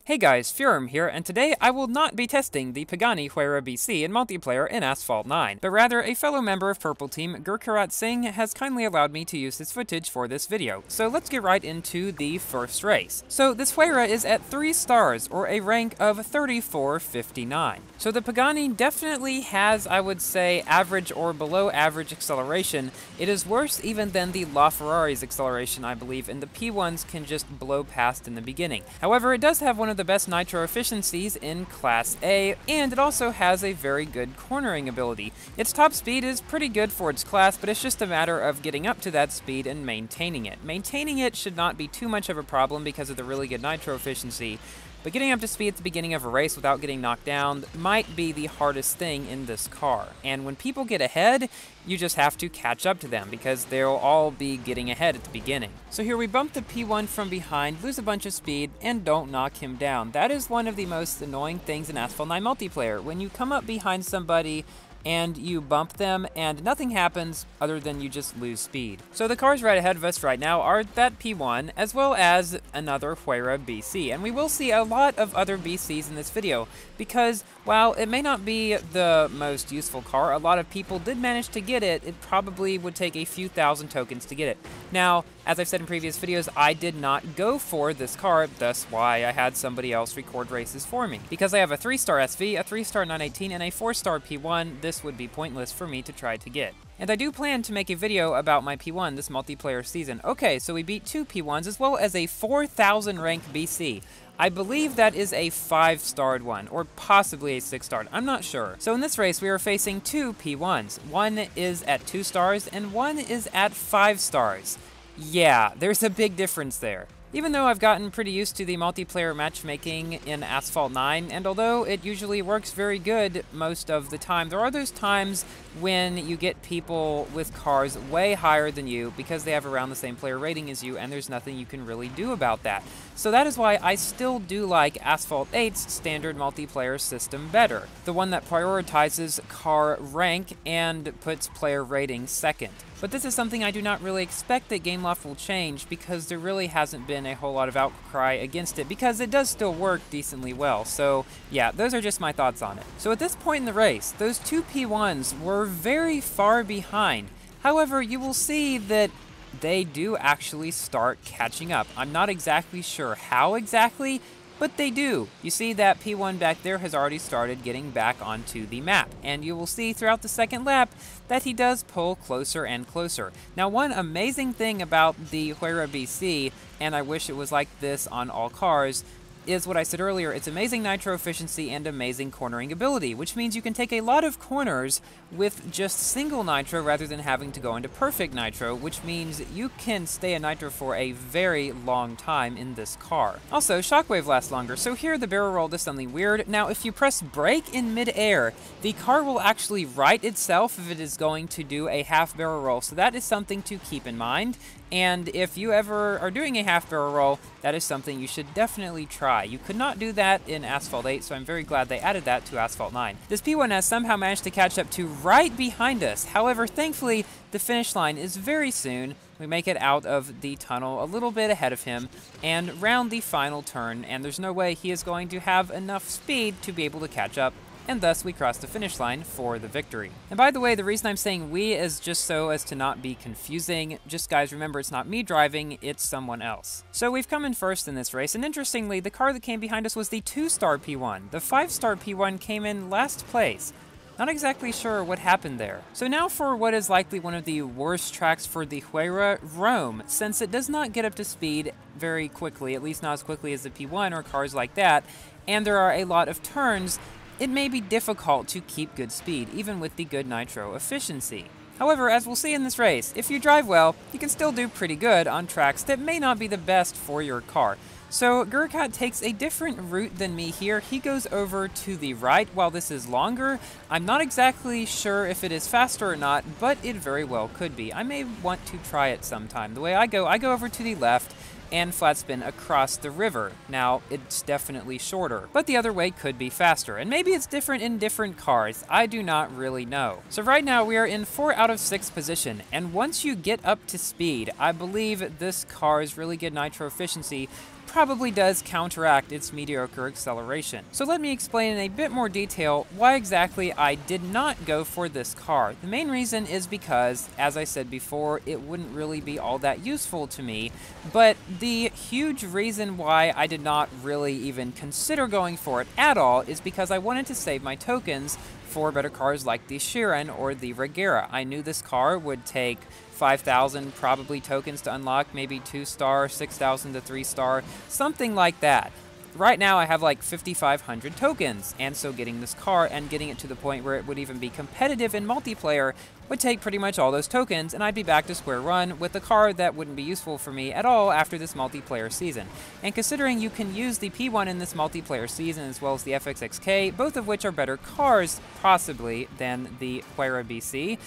Hey guys, Furum here, and today I will not be testing the Pagani Huayra BC in multiplayer in Asphalt 9, but rather a fellow member of Purple Team, Gurkirat Singh, has kindly allowed me to use his footage for this video. So let's get right into the first race. So this Huayra is at 3 stars, or a rank of 3459. So the Pagani definitely has, I would say, average or below average acceleration. It is worse even than the LaFerrari's acceleration, I believe, and the P1s can just blow past in the beginning. However, it does have one of the best nitro efficiencies in Class A, and it also has a very good cornering ability. Its top speed is pretty good for its class, but it's just a matter of getting up to that speed and maintaining it. Maintaining it should not be too much of a problem because of the really good nitro efficiency, but getting up to speed at the beginning of a race without getting knocked down might be the hardest thing in this car. And when people get ahead, you just have to catch up to them because they'll all be getting ahead at the beginning. So here we bump the P1 from behind, lose a bunch of speed, and don't knock him down. That is one of the most annoying things in Asphalt 9 multiplayer. When you come up behind somebody and you bump them, and nothing happens other than you just lose speed. So the cars right ahead of us right now are that P1, as well as another Huayra BC, and we will see a lot of other BCs in this video, because while it may not be the most useful car, a lot of people did manage to get it. It probably would take a few thousand tokens to get it. Now, as I've said in previous videos, I did not go for this car, thus why I had somebody else record races for me. Because I have a 3-star SV, a 3-star 918, and a 4-star P1, this would be pointless for me to try to get. And I do plan to make a video about my P1 this multiplayer season. Okay, so we beat 2 P1s as well as a 4,000 rank BC. I believe that is a 5-starred one, or possibly a 6-starred, I'm not sure. So in this race, we are facing 2 P1s. One is at 2 stars, and one is at 5 stars. Yeah, there's a big difference there. Even though I've gotten pretty used to the multiplayer matchmaking in Asphalt 9, and although it usually works very good most of the time, there are those times when you get people with cars way higher than you because they have around the same player rating as you, and there's nothing you can really do about that. So that is why I still do like Asphalt 8's standard multiplayer system better, the one that prioritizes car rank and puts player rating second. But this is something I do not really expect that Gameloft will change because there really hasn't been a whole lot of outcry against it because it does still work decently well. So yeah, those are just my thoughts on it. So at this point in the race, those 2 P1s were very far behind. However, you will see that they do actually start catching up. I'm not exactly sure how exactly, but they do. You see that P1 back there has already started getting back onto the map, and you will see throughout the second lap that he does pull closer and closer. Now, one amazing thing about the Huayra BC, and I wish it was like this on all cars, is what I said earlier. It's amazing nitro efficiency and amazing cornering ability, which means you can take a lot of corners with just single nitro rather than having to go into perfect nitro, which means you can stay in nitro for a very long time in this car. Also, shockwave lasts longer, so here the barrel roll does something weird. Now, if you press brake in mid-air, the car will actually right itself if it is going to do a half barrel roll, so that is something to keep in mind. And if you ever are doing a half barrel roll, that is something you should definitely try. You could not do that in Asphalt 8, so I'm very glad they added that to Asphalt 9. This P1 has somehow managed to catch up to right behind us. However, thankfully, the finish line is very soon. We make it out of the tunnel a little bit ahead of him and round the final turn, and there's no way he is going to have enough speed to be able to catch up, and thus we cross the finish line for the victory. And by the way, the reason I'm saying we is just so as to not be confusing. Just guys, remember, it's not me driving, it's someone else. So we've come in first in this race, and interestingly, the car that came behind us was the 2-star P1. The 5-star P1 came in last place. Not exactly sure what happened there. So now for what is likely one of the worst tracks for the Huayra, Rome, since it does not get up to speed very quickly, at least not as quickly as the P1 or cars like that, and there are a lot of turns. It may be difficult to keep good speed, even with the good nitro efficiency. However, as we'll see in this race, if you drive well, you can still do pretty good on tracks that may not be the best for your car. So Gurkirat takes a different route than me here. He goes over to the right while this is longer. I'm not exactly sure if it is faster or not, but it very well could be. I may want to try it sometime. The way I go over to the left, and flat spin across the river. Now, it's definitely shorter, but the other way could be faster, and maybe it's different in different cars. I do not really know. So right now we are in 4 out of 6 position, and once you get up to speed, I believe this car's really good nitro efficiency probably does counteract its mediocre acceleration. So let me explain in a bit more detail why exactly I did not go for this car. The main reason is because, as I said before, it wouldn't really be all that useful to me, but the huge reason why I did not really even consider going for it at all is because I wanted to save my tokens for better cars like the Chiron or the Regera. I knew this car would take 5,000 probably tokens to unlock, maybe 2-star, 6,000 to 3-star, something like that. Right now I have like 5,500 tokens, and so getting this car and getting it to the point where it would even be competitive in multiplayer would take pretty much all those tokens, and I'd be back to square one with a car that wouldn't be useful for me at all after this multiplayer season. And considering you can use the P1 in this multiplayer season as well as the FXXK, both of which are better cars possibly than the Huayra BC,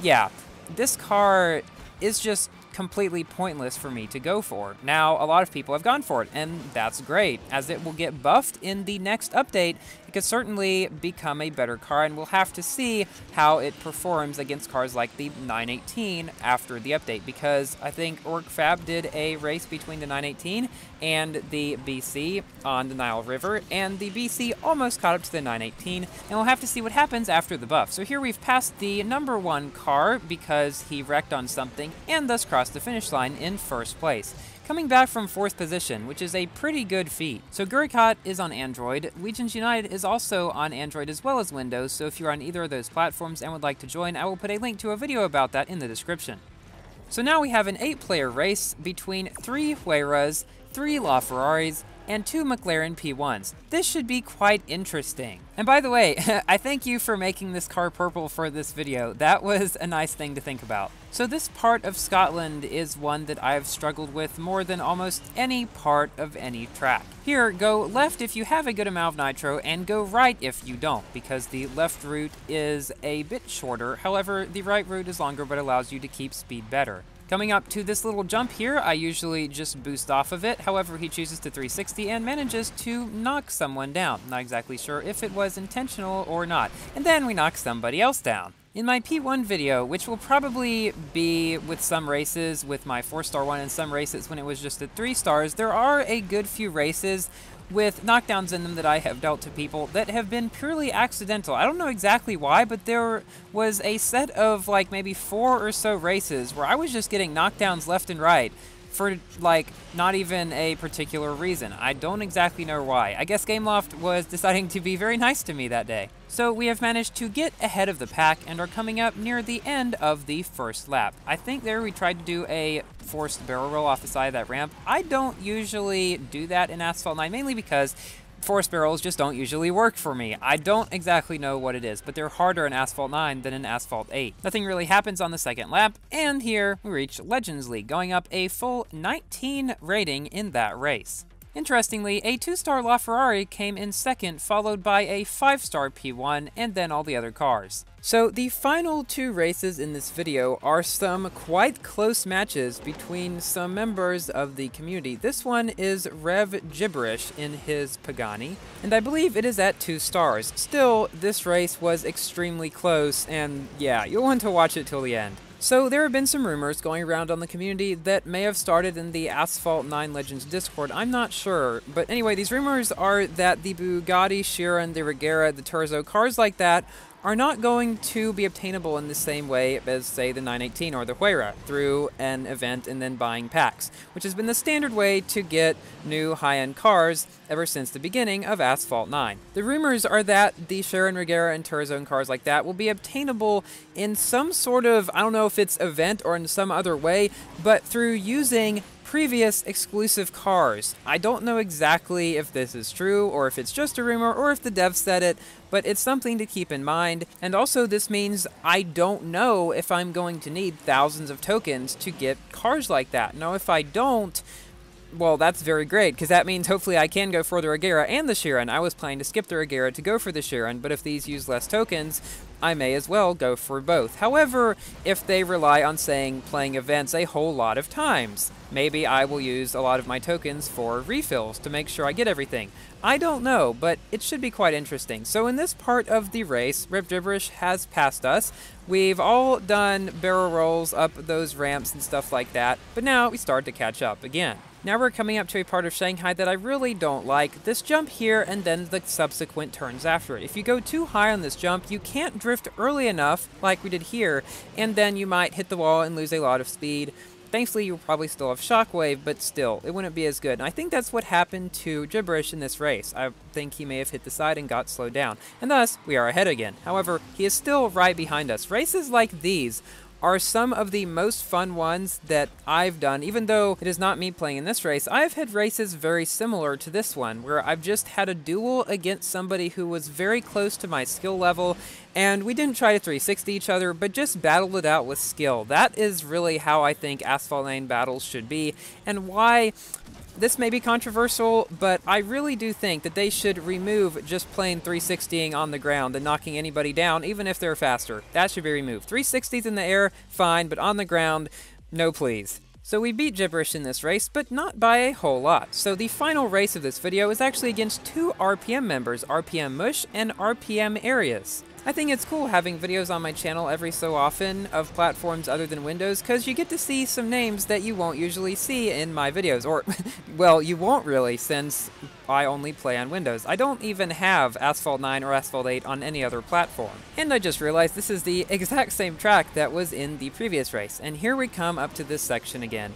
yeah, this car is just completely pointless for me to go for. Now, a lot of people have gone for it, and that's great. As it will get buffed in the next update, it could certainly become a better car, and we'll have to see how it performs against cars like the 918 after the update, because I think OrcFab did a race between the 918 and the BC on the Nile River, and the BC almost caught up to the 918, and we'll have to see what happens after the buff. So here we've passed the #1 car because he wrecked on something, and thus crossed the finish line in first place, coming back from 4th position, which is a pretty good feat. So Gurkirat is on Android, Legions United is also on Android as well as Windows, so if you're on either of those platforms and would like to join, I will put a link to a video about that in the description. So now we have an 8-player race between 3 Huayras, 3 LaFerraris, and 2 McLaren P1s. This should be quite interesting. And by the way, I thank you for making this car purple for this video. That was a nice thing to think about. So this part of Scotland is one that I have struggled with more than almost any part of any track. Here, go left if you have a good amount of nitro, and go right if you don't, because the left route is a bit shorter. However, the right route is longer but allows you to keep speed better. Coming up to this little jump here, I usually just boost off of it. However, he chooses to 360 and manages to knock someone down. Not exactly sure if it was intentional or not. And then we knock somebody else down. In my P1 video, which will probably be with some races with my 4-star one and some races when it was just at 3 stars, there are a good few races with knockdowns in them that I have dealt to people that have been purely accidental. I don't know exactly why, but there was a set of like maybe 4 or so races where I was just getting knockdowns left and right for like not even a particular reason. I don't exactly know why. I guess Gameloft was deciding to be very nice to me that day. So we have managed to get ahead of the pack and are coming up near the end of the first lap. I think there we tried to do a forced barrel roll off the side of that ramp. I don't usually do that in Asphalt 9, mainly because forced barrels just don't usually work for me. I don't exactly know what it is, but they're harder in Asphalt 9 than in Asphalt 8. Nothing really happens on the second lap, and here we reach Legends League, going up a full 19 rating in that race. Interestingly, a 2-star LaFerrari came in second, followed by a 5-star P1, and then all the other cars. So the final 2 races in this video are some quite close matches between some members of the community. This one is Rev Gibberish in his Pagani, and I believe it is at 2 stars. Still, this race was extremely close, and yeah, you'll want to watch it till the end. So there have been some rumors going around on the community that may have started in the Asphalt 9 Legends Discord. I'm not sure, but anyway, these rumors are that the Bugatti, Chiron, the Regera, the Terzo, cars like that are not going to be obtainable in the same way as, say, the 918 or the Huayra, through an event and then buying packs, which has been the standard way to get new high-end cars ever since the beginning of Asphalt 9. The rumors are that the Chiron, Regera, and Terzo and cars like that will be obtainable in some sort of, I don't know if it's event or in some other way, but through using previous exclusive cars. I don't know exactly if this is true or if it's just a rumor or if the devs said it, but it's something to keep in mind. And also this means I don't know if I'm going to need thousands of tokens to get cars like that. Now if I don't, Well, that's very great, because that means hopefully I can go for the Regera and the Sheeran. I was planning to skip the Regera to go for the Sheeran, but if these use less tokens, I may as well go for both. However, if they rely on, saying, playing events a whole lot of times, maybe I will use a lot of my tokens for refills to make sure I get everything. I don't know, but it should be quite interesting. So in this part of the race, Rip Gibberish has passed us. We've all done barrel rolls up those ramps and stuff like that, but now we start to catch up again. Now we're coming up to a part of Shanghai that I really don't like. This jump here and then the subsequent turns after it. If you go too high on this jump, you can't drift early enough like we did here, and then you might hit the wall and lose a lot of speed. Thankfully, you'll probably still have Shockwave, but still, it wouldn't be as good. And I think that's what happened to Gibberish in this race. I think he may have hit the side and got slowed down. And thus, we are ahead again. However, he is still right behind us. Races like these are some of the most fun ones that I've done. Even though it is not me playing in this race, I've had races very similar to this one, where I've just had a duel against somebody who was very close to my skill level, and we didn't try to 360 each other, but just battled it out with skill. That is really how I think Asphalt 9 battles should be, and why this may be controversial, but I really do think that they should remove just plain 360ing on the ground and knocking anybody down, even if they're faster. That should be removed. 360s in the air, fine, but on the ground, no please. So we beat Gibberish in this race, but not by a whole lot. So the final race of this video is actually against two RPM members, RPM Mush and RPM Areas. I think it's cool having videos on my channel every so often of platforms other than Windows, because you get to see some names that you won't usually see in my videos. Or, well, you won't really, since I only play on Windows. I don't even have Asphalt 9 or Asphalt 8 on any other platform. And I just realized this is the exact same track that was in the previous race. And here we come up to this section again.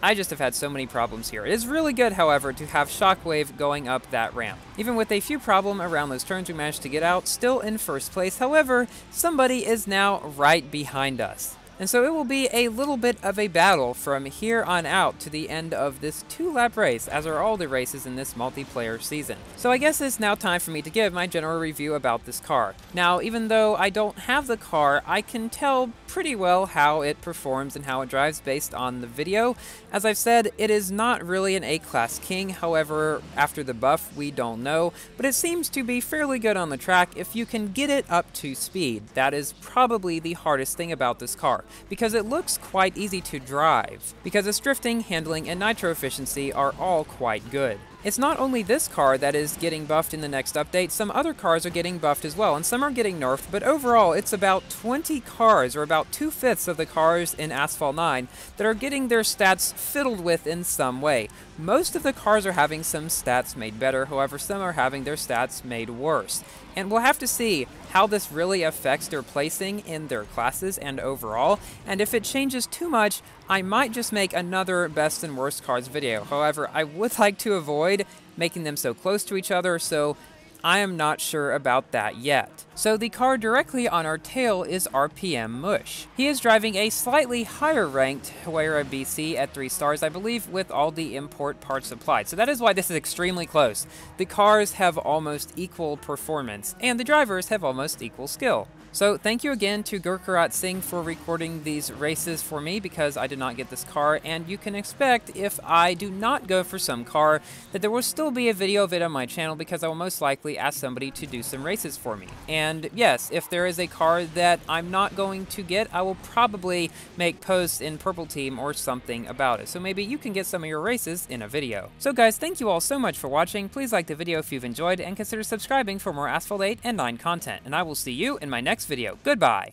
I just have had so many problems here. It is really good, however, to have Shockwave going up that ramp. Even with a few problems around those turns, we managed to get out, still in first place. However, somebody is now right behind us. And so it will be a little bit of a battle from here on out to the end of this 2-lap race, as are all the races in this multiplayer season. So I guess it's now time for me to give my general review about this car. Now, even though I don't have the car, I can tell pretty well how it performs and how it drives based on the video. As I've said, it is not really an A-Class King, however, after the buff, we don't know, but it seems to be fairly good on the track if you can get it up to speed. That is probably the hardest thing about this car, because it looks quite easy to drive, because its drifting, handling, and nitro efficiency are all quite good. It's not only this car that is getting buffed in the next update, some other cars are getting buffed as well, and some are getting nerfed, but overall it's about 20 cars, or about 2/5 of the cars in Asphalt 9, that are getting their stats fiddled with in some way. Most of the cars are having some stats made better, however some are having their stats made worse. And we'll have to see how this really affects their placing in their classes and overall, and if it changes too much, I might just make another best and worst cars video. However, I would like to avoid making them so close to each other, so I am not sure about that yet. So the car directly on our tail is RPM Mush. He is driving a slightly higher ranked Huayra BC at 3 stars, I believe, with all the import parts supplied. So that is why this is extremely close. The cars have almost equal performance, and the drivers have almost equal skill. So thank you again to Gurkirat Singh for recording these races for me, because I did not get this car, and you can expect, if I do not go for some car, that there will still be a video of it on my channel, because I will most likely ask somebody to do some races for me. And yes, if there is a car that I'm not going to get, I will probably make posts in Purple Team or something about it. So maybe you can get some of your races in a video. So guys, thank you all so much for watching. Please like the video if you've enjoyed, and consider subscribing for more Asphalt 8 and 9 content. And I will see you in my next video. Goodbye!